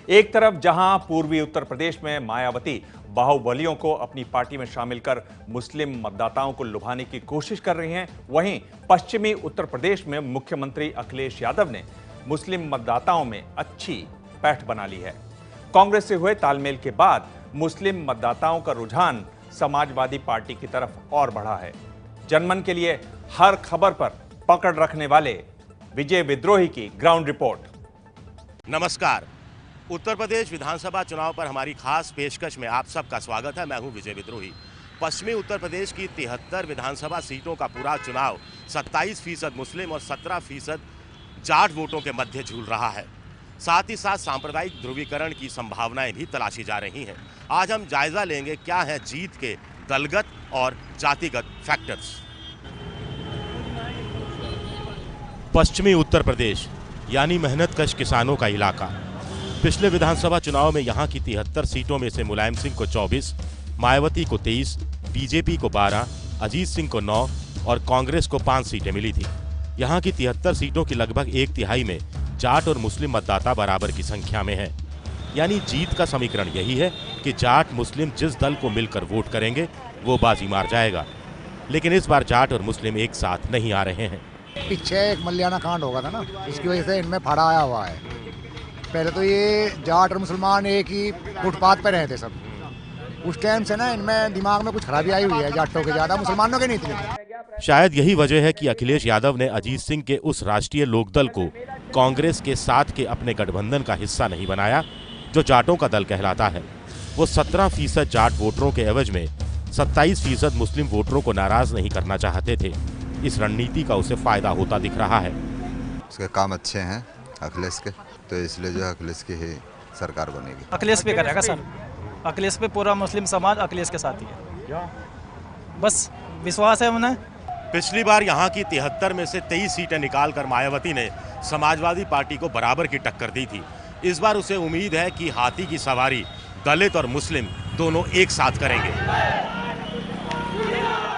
एक तरफ जहां पूर्वी उत्तर प्रदेश में मायावती बाहुबलियों को अपनी पार्टी में शामिल कर मुस्लिम मतदाताओं को लुभाने की कोशिश कर रही हैं, वहीं पश्चिमी उत्तर प्रदेश में मुख्यमंत्री अखिलेश यादव ने मुस्लिम मतदाताओं में अच्छी पैठ बना ली है। कांग्रेस से हुए तालमेल के बाद मुस्लिम मतदाताओं का रुझान समाजवादी पार्टी की तरफ और बढ़ा है। जनमन के लिए हर खबर पर पकड़ रखने वाले विजय विद्रोही की ग्राउंड रिपोर्ट। नमस्कार, उत्तर प्रदेश विधानसभा चुनाव पर हमारी खास पेशकश में आप सबका स्वागत है। मैं हूं विजय विद्रोही। पश्चिमी उत्तर प्रदेश की 73 विधानसभा सीटों का पूरा चुनाव 27% मुस्लिम और 17% जाट वोटों के मध्य झूल रहा है। साथ ही साथ सांप्रदायिक ध्रुवीकरण की संभावनाएं भी तलाशी जा रही हैं। आज हम जायजा लेंगे क्या है जीत के दलगत और जातिगत फैक्टर्स। पश्चिमी उत्तर प्रदेश यानी मेहनतकश किसानों का इलाका। पिछले विधानसभा चुनाव में यहां की 73 सीटों में से मुलायम सिंह को 24, मायावती को 23, बीजेपी को 12, अजीत सिंह को 9 और कांग्रेस को 5 सीटें मिली थी। यहां की 73 सीटों की लगभग एक तिहाई में जाट और मुस्लिम मतदाता बराबर की संख्या में हैं। यानी जीत का समीकरण यही है कि जाट मुस्लिम जिस दल को मिलकर वोट करेंगे वो बाजी मार जाएगा। लेकिन इस बार जाट और मुस्लिम एक साथ नहीं आ रहे हैं। पीछे एक मलियाना कांड होगा था ना, इसकी वजह से इनमें फाड़ा आया हुआ है। पहले तो ये जाट और मुसलमान एक ही फुटपाथ पे रहे थे सब। उस टाइम से ना इनमें दिमाग में कुछ खराबी आई हुई है, जाटों के ज्यादा, मुसलमानों के नहीं थी। शायद यही वजह है कि अखिलेश यादव ने अजीत सिंह के उस राष्ट्रीय लोकदल को कांग्रेस के साथ के अपने गठबंधन का हिस्सा नहीं बनाया जो जाटों का दल कहलाता है। वो 17% जाट वोटरों के एवज में 27% मुस्लिम वोटरों को नाराज नहीं करना चाहते थे। इस रणनीति का उसे फायदा होता दिख रहा है। उसके काम अच्छे हैं अखिलेश के, तो इसलिए जो अखिलेश की ही सरकार बनेगी। अखिलेश पे करेगा सर, अखिलेश पे पूरा मुस्लिम समाज अखिलेश के साथ ही है, बस विश्वास है उन्हें। पिछली बार यहाँ की 73 में से 23 सीटें निकालकर मायावती ने समाजवादी पार्टी को बराबर की टक्कर दी थी। इस बार उसे उम्मीद है कि हाथी की सवारी दलित और मुस्लिम दोनों एक साथ करेंगे।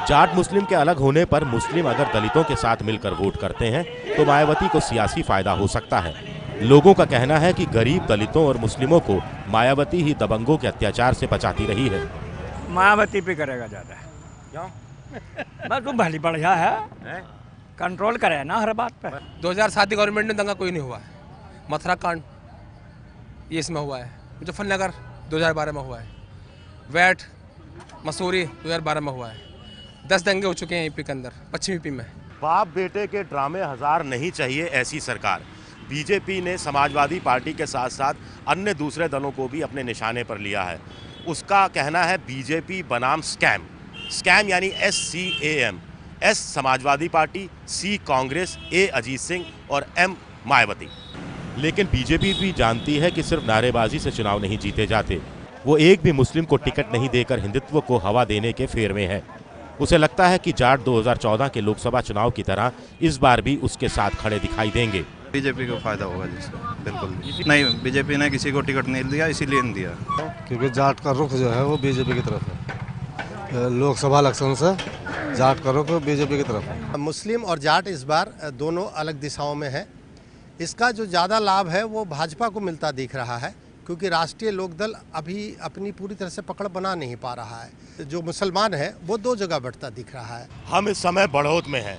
जाट मुस्लिम के अलग होने पर मुस्लिम अगर दलितों के साथ मिलकर वोट करते हैं तो मायावती को सियासी फायदा हो सकता है। लोगों का कहना है कि गरीब दलितों और मुस्लिमों को मायावती ही दबंगों के अत्याचार से बचाती रही है। मायावती पे करेगा ज्यादा। क्यों? बस वो भली बढ़िया है, कंट्रोल करे ना हर बात पे। 2007 की गवर्नमेंट में दंगा कोई नहीं हुआ है। मथुरा कांड ये इसमें हुआ है, मुजफ्फरनगर 2012 में हुआ है, वैट मसूरी 2012 में हुआ है। 10 दंगे हो चुके हैं यूपी के अंदर, पश्चिमी यूपी में। बाप बेटे के ड्रामे हजार नहीं चाहिए ऐसी सरकार। बीजेपी ने समाजवादी पार्टी के साथ साथ अन्य दूसरे दलों को भी अपने निशाने पर लिया है। उसका कहना है बीजेपी बनाम स्कैम। स्कैम यानी SCAM। S Samajwadi party, C Congress, A Ajit Singh और M मायावती। लेकिन बीजेपी भी जानती है कि सिर्फ नारेबाजी से चुनाव नहीं जीते जाते। वो एक भी मुस्लिम को टिकट नहीं देकर हिंदुत्व को हवा देने के फेर में है। उसे लगता है कि जाट 2014 के लोकसभा चुनाव की तरह इस बार भी उसके साथ खड़े दिखाई देंगे। बीजेपी को फायदा होगा जिससे, बिल्कुल नहीं। बीजेपी ने किसी को टिकट नहीं दिया, इसीलिए नहीं दिया क्योंकि जाट का रुख जो है वो बीजेपी की तरफ है। लोकसभा इलेक्शन से जाट का रुख बीजेपी की तरफ है। मुस्लिम और जाट इस बार दोनों अलग दिशाओं में है। इसका जो ज़्यादा लाभ है वो भाजपा को मिलता दिख रहा है, क्योंकि राष्ट्रीय लोकदल अभी अपनी पूरी तरह से पकड़ बना नहीं पा रहा है। जो मुसलमान है वो 2 जगह बढ़ता दिख रहा है। हम इस समय बड़ौद में हैं।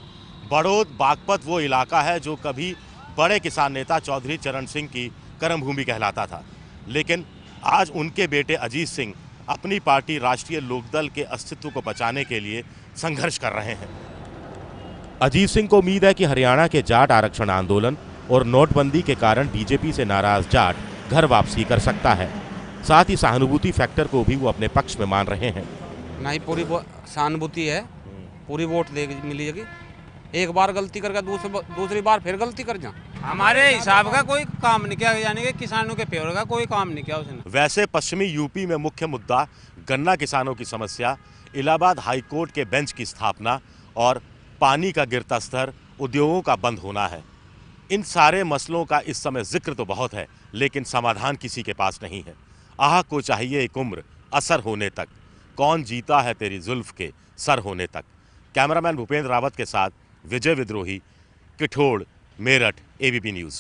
बड़ौद बागपत वो इलाका है जो कभी बड़े किसान नेता चौधरी चरण सिंह की कर्मभूमि कहलाता था। लेकिन आज उनके बेटे अजीत सिंह अपनी पार्टी राष्ट्रीय लोकदल के अस्तित्व को बचाने के लिए संघर्ष कर रहे हैं। अजीत सिंह को उम्मीद है कि हरियाणा के जाट आरक्षण आंदोलन और नोटबंदी के कारण बीजेपी से नाराज जाट घर वापसी कर सकता है। साथ ही सहानुभूति फैक्टर को भी वो अपने पक्ष में मान रहे हैं। नहीं, पूरी सहानुभूति है, पूरी वोट मिलेगी। एक बार गलती करके दूसरी बार फिर गलती कर जा। हमारे हिसाब का कोई काम नहीं किया, यानी कि किसानों के फेवर का कोई काम नहीं किया उसने। वैसे पश्चिमी यूपी में मुख्य मुद्दा गन्ना किसानों की समस्या, इलाहाबाद हाईकोर्ट के बेंच की स्थापना और पानी का गिरता स्तर, उद्योगों का बंद होना है। इन सारे मसलों का इस समय जिक्र तो बहुत है, लेकिन समाधान किसी के पास नहीं है। आह को चाहिए एक उम्र असर होने तक, कौन जीता है तेरी जुल्फ के सर होने तक। कैमरामैन भूपेंद्र रावत के साथ विजय विद्रोही, किठोड़, मेरठ, ABP न्यूज़।